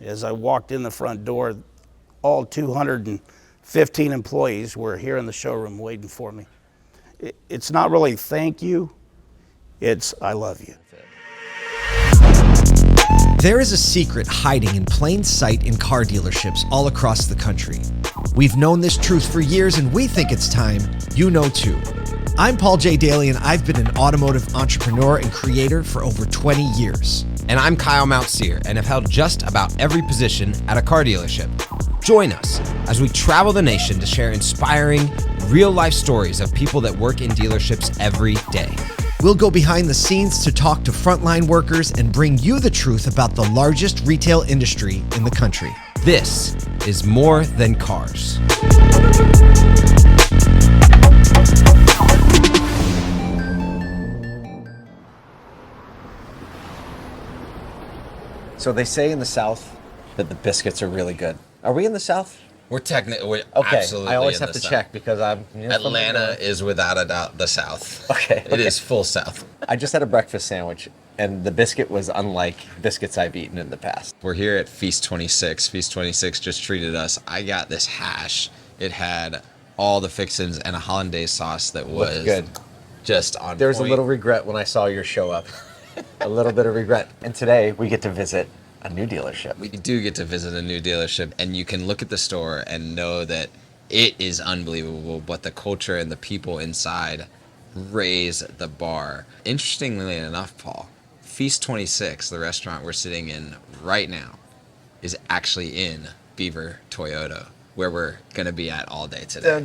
As I walked in the front door, all 215 employees were here in the showroom waiting for me. It's not really thank you, it's I love you. There is a secret hiding in plain sight in car dealerships all across the country. We've known this truth for years, and we think it's time you know too. I'm Paul J. Daly, and I've been an automotive entrepreneur and creator for over 20 years. And I'm Kyle Mountsier, and have held just about every position at a car dealership. Join us as we travel the nation to share inspiring, real-life stories of people that work in dealerships every day. We'll go behind the scenes to talk to frontline workers and bring you the truth about the largest retail industry in the country. This is More Than Cars. So they say in the South that the biscuits are really good. Are we in the South? We're Okay, absolutely I always in have the to South. check because I'm... Atlanta is without a doubt the South. Okay. It is full South. I just had a breakfast sandwich, and the biscuit was unlike biscuits I've eaten in the past. We're here at Feast 26. Feast 26 just treated us. I got this hash. It had all the fixins and a hollandaise sauce that was Looked good. just on There's point. a little regret when I saw your show up. A little bit of regret. And today we get to visit a new dealership. We do get to visit a new dealership, and you can look at the store and know that it is unbelievable, but the culture and the people inside raise the bar. Interestingly enough, Paul, Feast 26, the restaurant we're sitting in right now, is actually in Beaver Toyota, where we're going to be at all day today.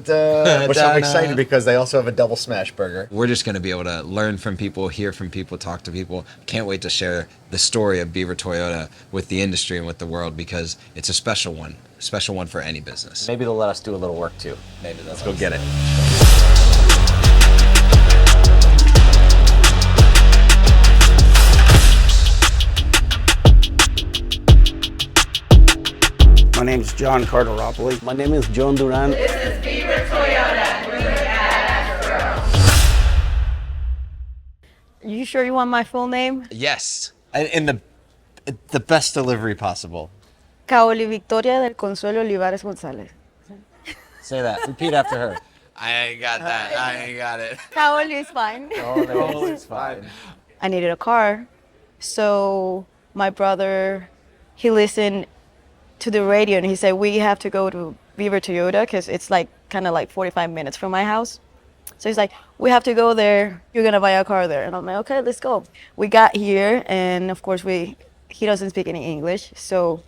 Which I'm excited because they also have a double smash burger. We're just going to be able to learn from people, hear from people, talk to people. Can't wait to share the story of Beaver Toyota with the industry and with the world, because it's a special one for any business. Maybe they'll let us do a little work too. Maybe Let's go get it. My name is John Carteropoli. My name is John Duran. This is Beaver Toyota. We're You sure you want my full name? Yes. In the best delivery possible. Kaoli Victoria del Consuelo Olivares González. Say that. Repeat after her. I ain't got that. I ain't got it. Kaoli is fine. Oh, it's fine. I needed a car, so my brother, he listened to the radio and he said, we have to go to Beaver Toyota because it's like kind of like 45 minutes from my house. So he's like, we have to go there. You're going to buy a car there. And I'm like, okay, let's go. We got here, and of course he doesn't speak any English. So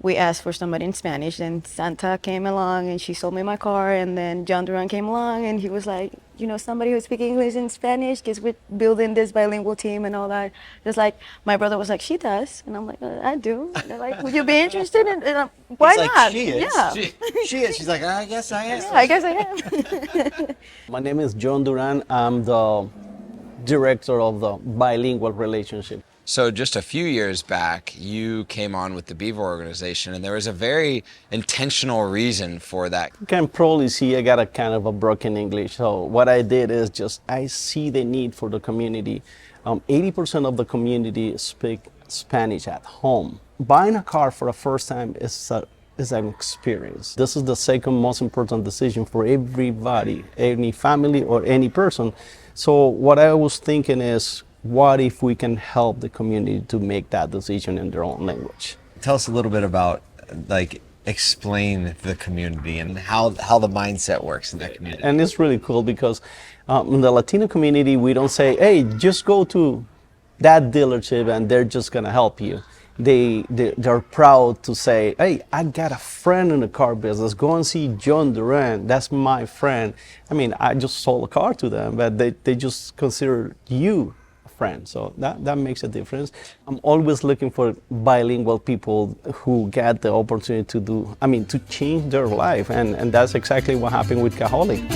we asked for somebody in Spanish, and Santa came along and she sold me my car. And then John Duran came along and he was like, you know, somebody who speaks English and Spanish, because we're building this bilingual team and all that. Just like, my brother was like, she does. And I'm like, I do. And they're like, would you be interested? Why He's like, not? she is. Yeah. She is. She's like, I guess I am. Yeah, I guess I am. My name is John Duran. I'm the director of the bilingual relationship. So just a few years back, you came on with the Beaver organization, and there was a very intentional reason for that. You can probably see I got a kind of a broken English. So what I did is just, I see the need for the community. 80% of the community speak Spanish at home. Buying a car for the first time is an experience. This is the second most important decision for everybody, any family or any person. So what I was thinking is, what if we can help the community to make that decision in their own language? Tell us a little bit about, like, explain the community and how the mindset works in that community. And it's really cool because in the Latino community, we don't say, hey, just go to that dealership and they're just gonna help you. They're proud to say, hey, I got a friend in the car business. Go and see John Duran. That's my friend. I mean, I just sold a car to them, but they just consider you a friend. So that makes a difference. I'm always looking for bilingual people who get the opportunity to change their life. And that's exactly what happened with Kaoli.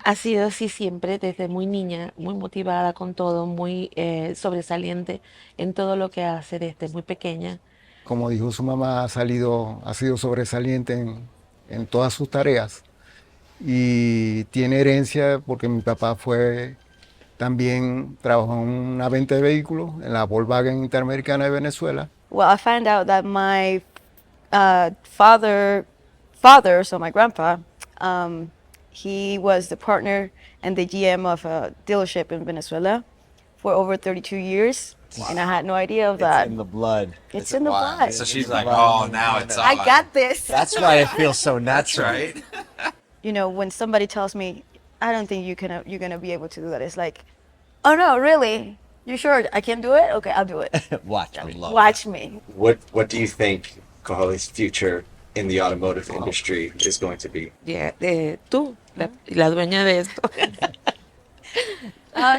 Ha sido así siempre, desde muy niña, muy motivada con todo, muy sobresaliente en todo lo que hace desde muy pequeña. Como dijo su mamá, ha sido sobresaliente en todas sus tareas y tiene herencia porque mi papá fue También trabajó en una venta de vehículos en la Volkswagen Interamericana de Venezuela. Well, I found out that my father, so my grandpa, he was the partner and the GM of a dealership in Venezuela for over 32 years. And I had no idea of that. It's in the blood. It's in the Wow. blood. So she's like, oh, now it's on. I got this. That's why it feels so That's natural. right. You know, when somebody tells me, I don't think you're gonna be able to do that, it's like, oh no, really? You sure I can do it? Okay, I'll do it. Watch me. Watch me. What do you think Kohali's future in the automotive industry is going to be? Yeah, tú, la dueña de esto.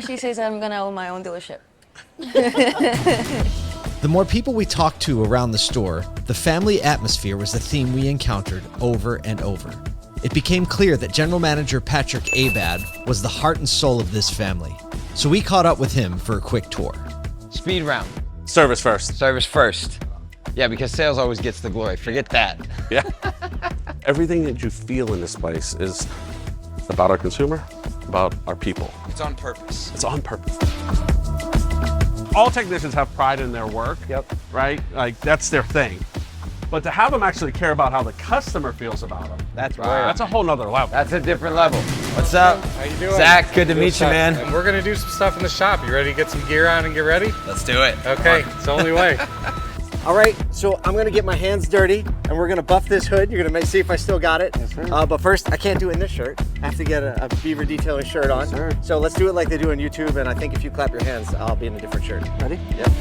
She says I'm gonna own my own dealership. The more people we talked to around the store, the family atmosphere was the theme we encountered over and over. It became clear that General Manager Patrick Abad was the heart and soul of this family. So we caught up with him for a quick tour. Speed round. Service first. Service first. Yeah, because sales always gets the glory. Forget that. Yeah. Everything that you feel in this place is about our consumer, about our people. It's on purpose. It's on purpose. All technicians have pride in their work, right? Like, that's their thing. But to have them actually care about how the customer feels about them, That's right. that's a whole nother level. That's a different level. What's up? How you doing? Zach, good to meet you, man. And we're gonna do some stuff in the shop. You ready to get some gear on and get ready? Let's do it. Okay, it's the only way. All right, so I'm gonna get my hands dirty and we're gonna buff this hood. You're gonna see if I still got it. Yes, sir. But first, I can't do it in this shirt. I have to get a Beaver Detailing shirt on. Yes, sir. So let's do it like they do on YouTube, and I think if you clap your hands, I'll be in a different shirt. Ready? Yep.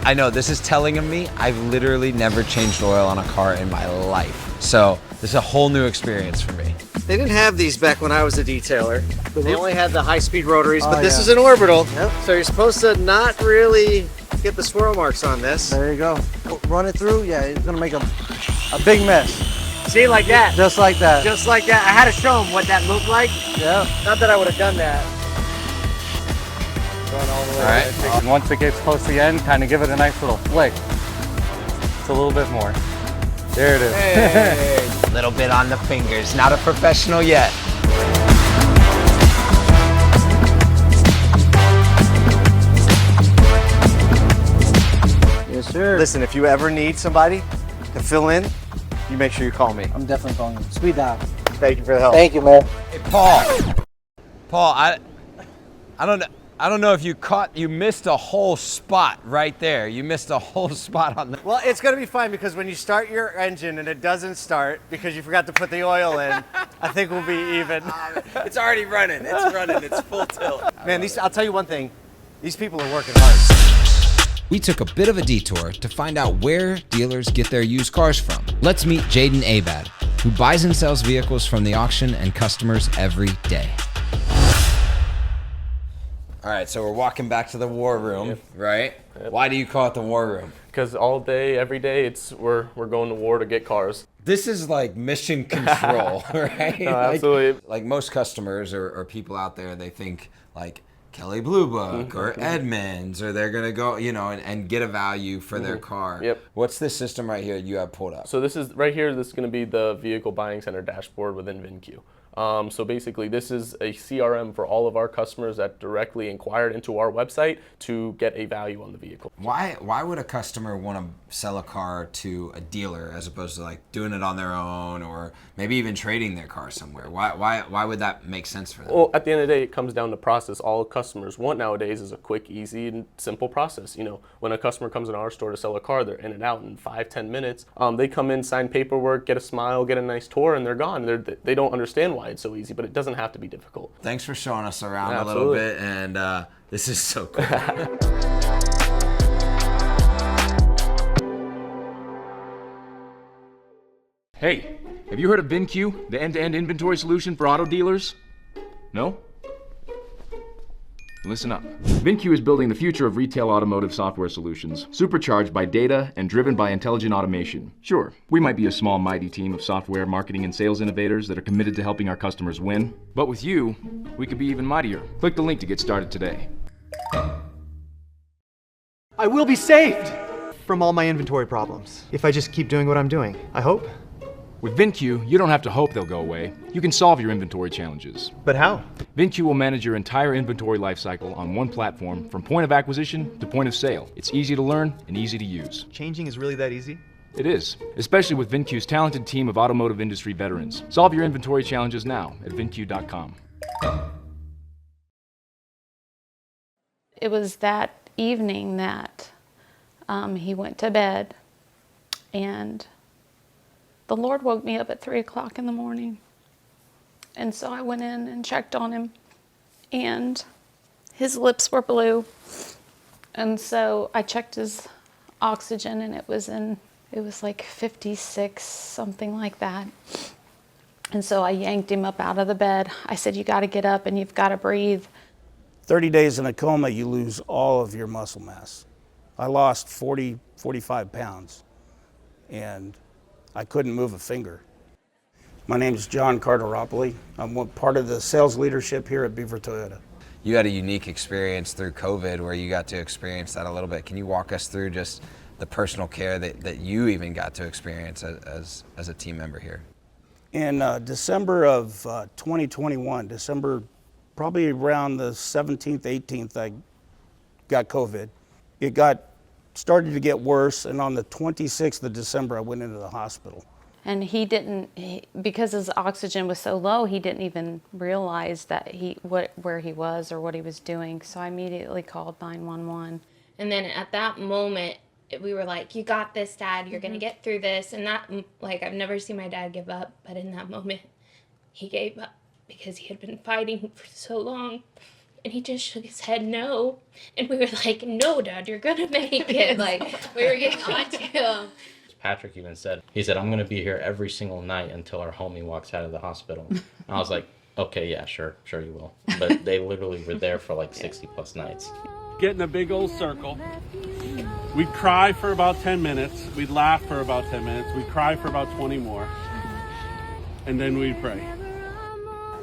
I know this is telling of me. I've literally never changed oil on a car in my life. So this is a whole new experience for me. They didn't have these back when I was a detailer. They only had the high-speed rotaries, but this is an orbital. Yep. So you're supposed to not really get the swirl marks on this. There you go. Run it through. Yeah, it's gonna make a big mess. See, like that. Just like that. Just like that. I had to show them what that looked like. Yeah. Not that I would have done that. Going all the way. All right. And once it gets close to the end, kind of give it a nice little flick. It's a little bit more. There it is. Hey, little bit on the fingers. Not a professional yet. Yes, sir. Listen, if you ever need somebody to fill in, you make sure you call me. I'm definitely calling you. Speed dial. Thank you for the help. Thank you, man. Hey, Paul. Paul, I don't know if you missed a whole spot right there. You missed a whole spot on the. Well, it's going to be fine because when you start your engine and it doesn't start because you forgot to put the oil in, I think we'll be even. It's already running. It's running. It's full tilt. Man, I'll tell you one thing. These people are working hard. We took a bit of a detour to find out where dealers get their used cars from. Let's meet Jaden Abad, who buys and sells vehicles from the auction and customers every day. All right, so we're walking back to the war room, right? Yep. Why do you call it the war room? Because all day, every day, we're going to war to get cars. This is like mission control, right? No, absolutely. Like most customers or people out there, they think like Kelly Blue Book or Edmunds, or they're gonna go, and get a value for their car. Yep. What's this system right here you have pulled up? So this is right here. This is going to be the vehicle buying center dashboard within VinQ. So basically, this is a CRM for all of our customers that directly inquired into our website to get a value on the vehicle. Why would a customer want to sell a car to a dealer as opposed to like doing it on their own, or maybe even trading their car somewhere? Why would that make sense for them? Well, at the end of the day, it comes down to process. All customers want nowadays is a quick, easy, and simple process. When a customer comes in our store to sell a car, they're in and out in 5-10 minutes. They come in, sign paperwork, get a smile, get a nice tour, and they're gone. They don't understand why it's so easy, but it doesn't have to be difficult. Thanks for showing us around a Absolutely. little bit, and this is so cool. Hey, have you heard of VinQ, the end-to-end inventory solution for auto dealers? No? Listen up. VinQ is building the future of retail automotive software solutions, supercharged by data and driven by intelligent automation. Sure, we might be a small, mighty team of software, marketing, and sales innovators that are committed to helping our customers win. But with you, we could be even mightier. Click the link to get started today. I will be saved from all my inventory problems if I just keep doing what I'm doing. I hope. With VinQ, you don't have to hope they'll go away. You can solve your inventory challenges. But how? VinQ will manage your entire inventory lifecycle on one platform from point of acquisition to point of sale. It's easy to learn and easy to use. Changing is really that easy? It is, especially with VinQ's talented team of automotive industry veterans. Solve your inventory challenges now at VinQ.com. It was that evening that he went to bed, and the Lord woke me up at 3 o'clock in the morning. And so I went in and checked on him, and his lips were blue. And so I checked his oxygen, and it was like 56, something like that. And so I yanked him up out of the bed. I said, you got to get up and you've got to breathe. 30 days in a coma, you lose all of your muscle mass. I lost 45 pounds, and I couldn't move a finger. My name is John Carteropoli. I'm part of the sales leadership here at Beaver Toyota. You had a unique experience through COVID where you got to experience that a little bit. Can you walk us through just the personal care that you even got to experience as a team member here? In December of 2021, December probably around the 17th, 18th, I got COVID. It started to get worse, and on the 26th of December, I went into the hospital. And because his oxygen was so low, he didn't even realize that where he was or what he was doing. So I immediately called 911. And then at that moment, we were like, you got this, Dad, you're gonna get through this. And that, like, I've never seen my dad give up, but in that moment, he gave up because he had been fighting for so long. And he just shook his head no. And we were like, no, Dad, you're gonna make it. Like, we were getting on to him. Patrick even said, I'm going to be here every single night until our homie walks out of the hospital. And I was like, okay, yeah, sure you will. But they literally were there for like 60 plus nights. Get in a big old circle. We'd cry for about 10 minutes. We'd laugh for about 10 minutes. We'd cry for about 20 more. And then we'd pray.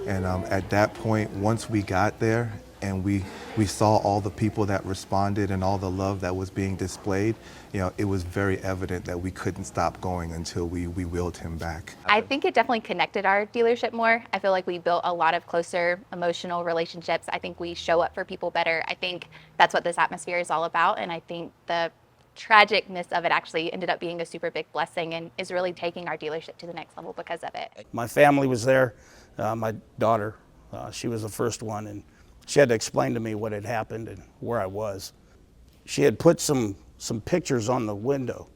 And at that point, once we got there and we saw all the people that responded and all the love that was being displayed, it was very evident that we couldn't stop going until we wheeled him back. I think it definitely connected our dealership more. I feel like we built a lot of closer emotional relationships. I think we show up for people better. I think that's what this atmosphere is all about. And I think the tragicness of it actually ended up being a super big blessing and is really taking our dealership to the next level because of it. My family was there. My daughter, she was the first one, and she had to explain to me what had happened and where I was. She had put some pictures on the window,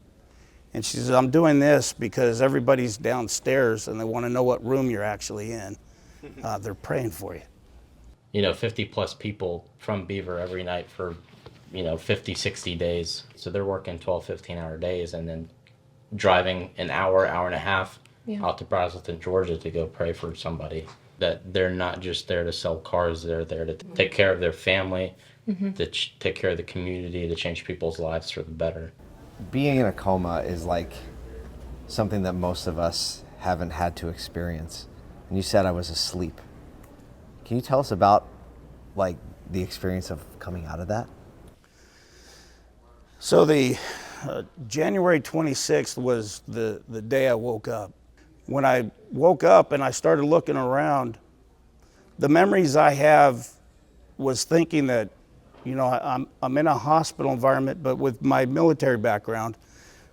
and she said, I'm doing this because everybody's downstairs and they want to know what room you're actually in. They're praying for you. 50 plus people from Beaver every night for 50, 60 days. So they're working 12, 15-hour days and then driving an hour and a half out to Braselton, Georgia to go pray for somebody. That they're not just there to sell cars, they're there to take care of their family, to take care of the community, to change people's lives for the better. Being in a coma is like something that most of us haven't had to experience. And you said I was asleep. Can you tell us about like the experience of coming out of that? So the January 26th was the day I woke up. When I woke up and I started looking around, the memories I have was thinking that, I'm in a hospital environment, but with my military background,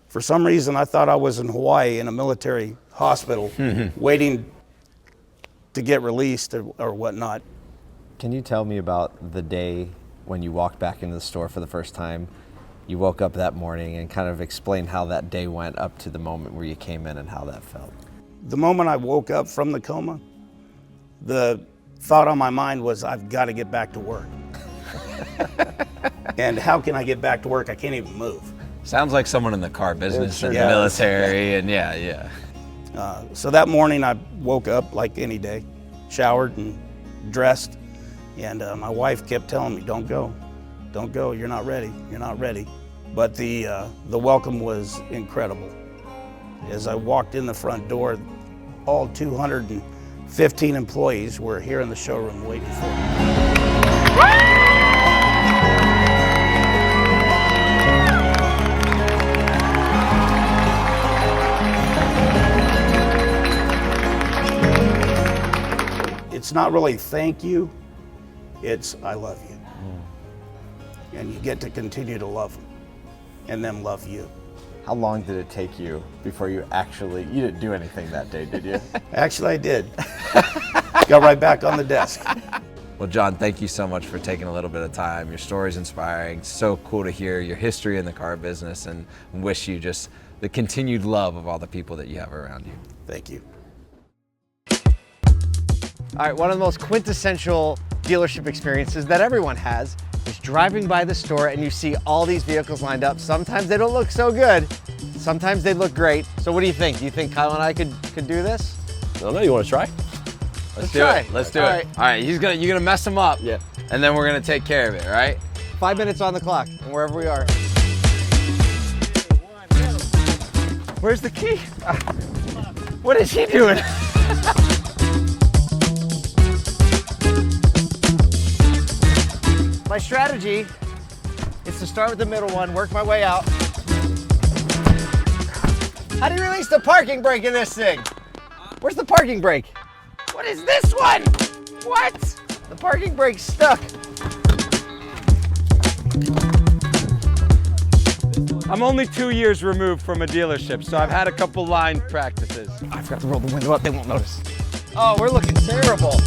for some reason I thought I was in Hawaii in a military hospital waiting to get released or whatnot. Can you tell me about the day when you walked back into the store for the first time? You woke up that morning and kind of explain how that day went up to the moment where you came in and how that felt. The moment I woke up from the coma, the thought on my mind was, I've got to get back to work. And how can I get back to work? I can't even move. Sounds like someone in the car business and Yeah. military, and yeah. So that morning I woke up like any day, showered and dressed, and my wife kept telling me, don't go, you're not ready. But the welcome was incredible. As I walked in the front door, all 215 employees were here in the showroom waiting for me. it's not really thank you, it's I love you. And you get to continue to love them and them love you. How long did it take you before you didn't do anything that day, did you? Actually, I did. Got right back on the desk. Well, John, thank you so much for taking a little bit of time. Your story's inspiring. So cool to hear your history in the car business, and wish you just the continued love of all the people that you have around you. Thank you. All right, one of the most quintessential dealership experiences that everyone has is driving by the store and you see all these vehicles lined up. Sometimes they don't look so good. Sometimes they look great. So what do you think? Do you think Kyle and I could do this? I don't know, you want to try? Let's do it. Let's do it. All right, you're gonna mess them up. Yeah. And then we're gonna take care of it, all right? 5 minutes on the clock, and wherever we are. Where's the key? What is he doing? My strategy is to start with the middle one, work my way out. How do you release the parking brake in this thing? Where's the parking brake? What is this one? What? The parking brake's stuck. I'm only 2 years removed from a dealership, so I've had a couple line practices. I forgot to roll the window up, they won't notice. Oh, we're looking terrible.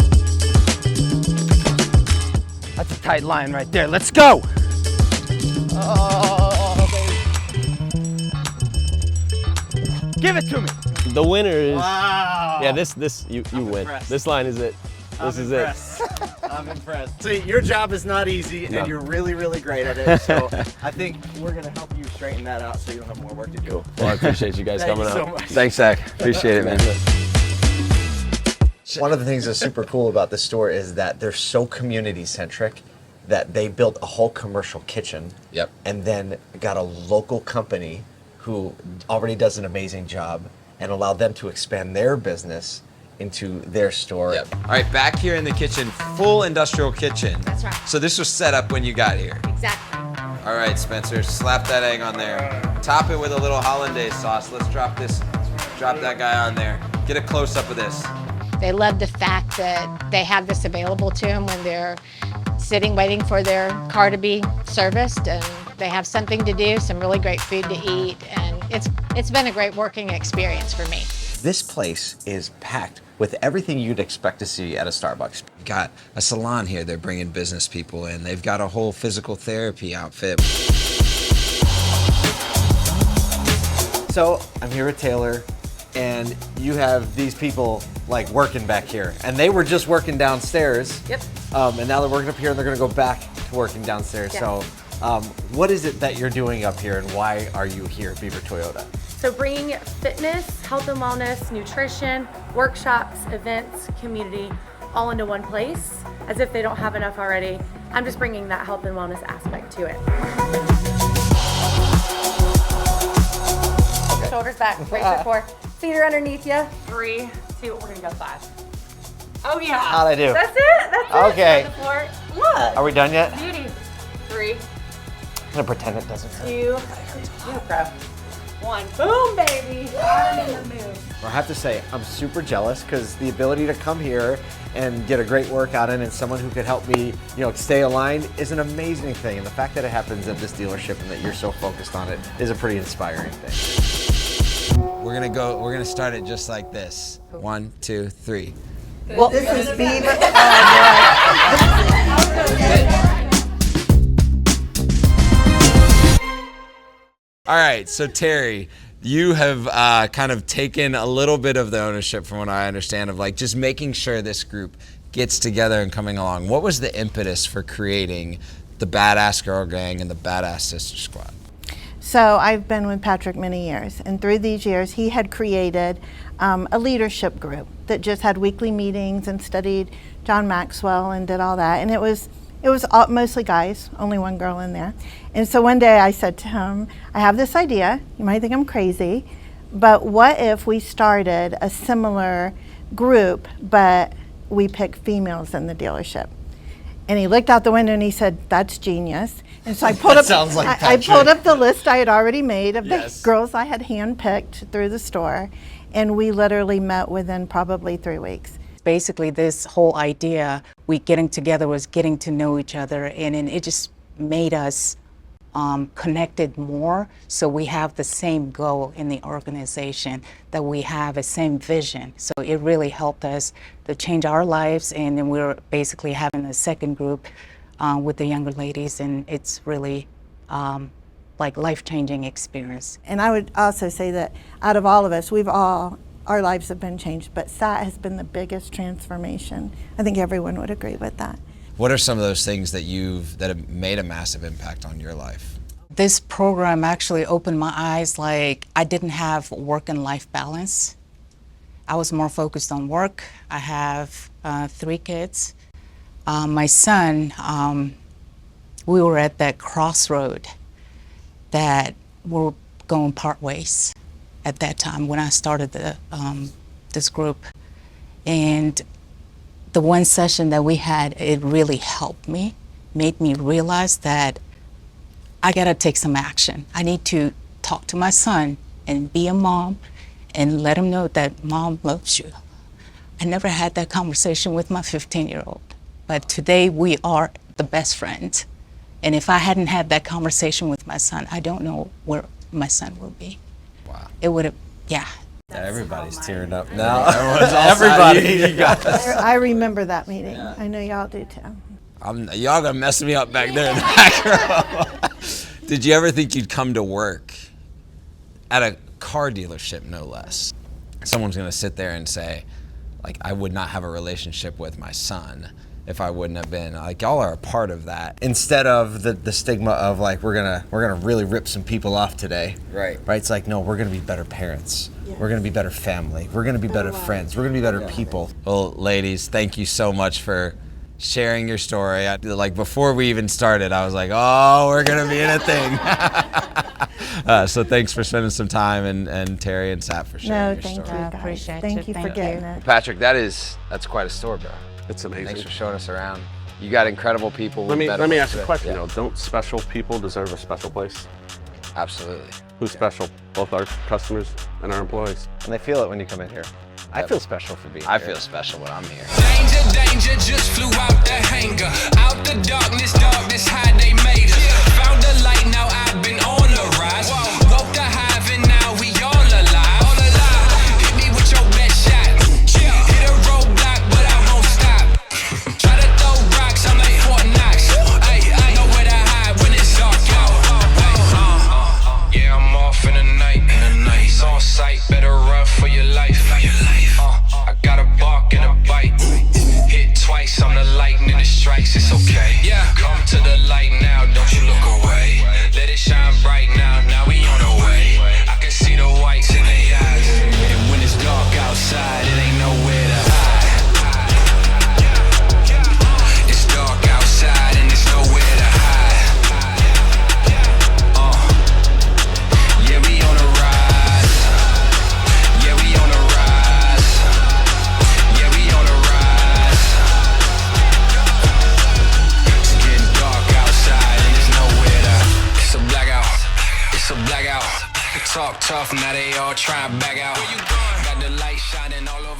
That's a tight line right there. Let's go. Oh, baby. Give it to me. The winner is, wow. Yeah, you win. Impressed. This line is it. This is it. I'm impressed. See, your job is not easy, and No. you're really, really great at it. So I think we're gonna help you straighten that out so you don't have more work to do. Cool. Well, I appreciate you guys Thank coming you so out. much. Thanks, Zach. Appreciate it, man. One of the things that's super cool about this store is that they're so community centric that they built a whole commercial kitchen. Yep. And then got a local company who already does an amazing job and allowed them to expand their business into their store. Yep. All right, back here in the kitchen, full industrial kitchen. That's right. So this was set up when you got here. Exactly. All right, Spencer, slap that egg on there. Top it with a little hollandaise sauce. Let's drop that guy on there. Get a close up of this. They love the fact that they have this available to them when they're sitting waiting for their car to be serviced, and they have something to do, some really great food to eat, and it's been a great working experience for me. This place is packed with everything you'd expect to see at a Starbucks. Got a salon here. They're bringing business people in. They've got a whole physical therapy outfit. So I'm here with Taylor, and you have these people like working back here, and they were just working downstairs. Yep. And now they're working up here, and they're going to go back to working downstairs. Yes. So, what is it that you're doing up here, and why are you here at Beaver Toyota? So bringing fitness, health and wellness, nutrition, workshops, events, community, all into one place, as if they don't have enough already. I'm just bringing that health and wellness aspect to it. Okay. Shoulders back, brace your core. Feet are underneath you. 3, 2, we're gonna go 5. Oh yeah. How'd I do? That's it, that's it. Okay. On the floor. Look. Are we done yet? Beauty. 3, I'm gonna pretend it doesn't hurt. 2, you pro. 1. Boom, baby. Out in the move. I have to say, I'm super jealous because the ability to come here and get a great workout in and someone who could help me, stay aligned is an amazing thing. And the fact that it happens at this dealership and that you're so focused on it is a pretty inspiring thing. We're gonna start it just like this. 1, 2, 3. Well, this is Beaver. All right, so Terry, you have kind of taken a little bit of the ownership, from what I understand, of like just making sure this group gets together and coming along. What was the impetus for creating the Badass Girl Gang and the Badass Sister Squad? So I've been with Patrick many years, and through these years he had created a leadership group that just had weekly meetings and studied John Maxwell and did all that, and it was mostly guys, only one girl in there. And so one day I said to him, I have this idea, you might think I'm crazy, but what if we started a similar group, but we pick females in the deallership? And he looked out the window and he said, that's genius. And so I pulled up, sounds like I pulled up the list I had already made of Yes. the girls I had handpicked through the store, and we literally met within probably 3 weeks. basically this whole idea, we getting together was getting to know each other, and then it just made us connected more. So we have the same goal in the organization, that we have a same vision. So it really helped us to change our lives, and then we're basically having a second group with the younger ladies, and it's really like life-changing experience. And I would also say that out of all of us, our lives have been changed, but SAT has been the biggest transformation. I think everyone would agree with that. What are some of those things that have made a massive impact on your life? This program actually opened my eyes. Like, I didn't have work and life balance. I was more focused on work. I have 3 kids. My son, we were at that crossroad that we're going part ways at that time when I started this group. And the one session that we had, it really helped me, made me realize that I gotta take some action. I need to talk to my son and be a mom and let him know that mom loves you. I never had that conversation with my 15-year-old, but today we are the best friends. And if I hadn't had that conversation with my son, I don't know where my son will be. Wow. It would have, yeah. Everybody's tearing up now. Everybody. I remember that meeting. Yeah. I know y'all do too. Y'all gonna mess me up back there in the back row. Did you ever think you'd come to work at a car dealership, no less? Someone's gonna sit there and say, like, I would not have a relationship with my son if I wouldn't have been. Like, y'all are a part of that. Instead of the stigma of like we're gonna really rip some people off today. Right. Right. It's like, no, we're gonna be better parents. Yeah. We're gonna be better family. We're gonna be better friends. We're gonna be better people. Well, ladies, thank you so much for sharing your story. Like, before we even started, I was like, oh, we're gonna be in a thing. So thanks for spending some time, and Terry and Sat for sharing your story. No, thank you, guys. Appreciate it. Thank you for getting it. Patrick, that's quite a store, bro. It's amazing. Thanks for showing us around. You got incredible people. Let me ask you a question though. Don't special people deserve a special place? Absolutely. Who's special? Both our customers and our employees. And they feel it when you come in here. I feel special for being here. I feel special when I'm here. Danger, danger, just flew out the hangar. Out the darkness, how they made us. Found the light, now I've been on the rise. Woke the hive and now we all alive. Hit me with your best shot. Hit a roadblock, but I won't stop. Try to throw rocks, I'm like Fort Knox. I know where to hide when it's dark out. Yeah, I'm off in the night. It's on sight, better run for your life. I got a bark and a bite. Hit twice, I'm the lightning that strikes, it's okay. Yeah, come to the light now, don't you look away. Let it shine bright now, now we on the way. I can see the whites in their eyes. And when it's dark outside, it ain't nowhere to hide. It's dark outside and there's nowhere to hide. Yeah, we on the rise. Yeah, we on the rise. Yeah, we on the rise. It's getting dark outside and there's nowhere to. It's a blackout. It's a blackout. Talk tough, now they all try and back out. Got the light shining all over.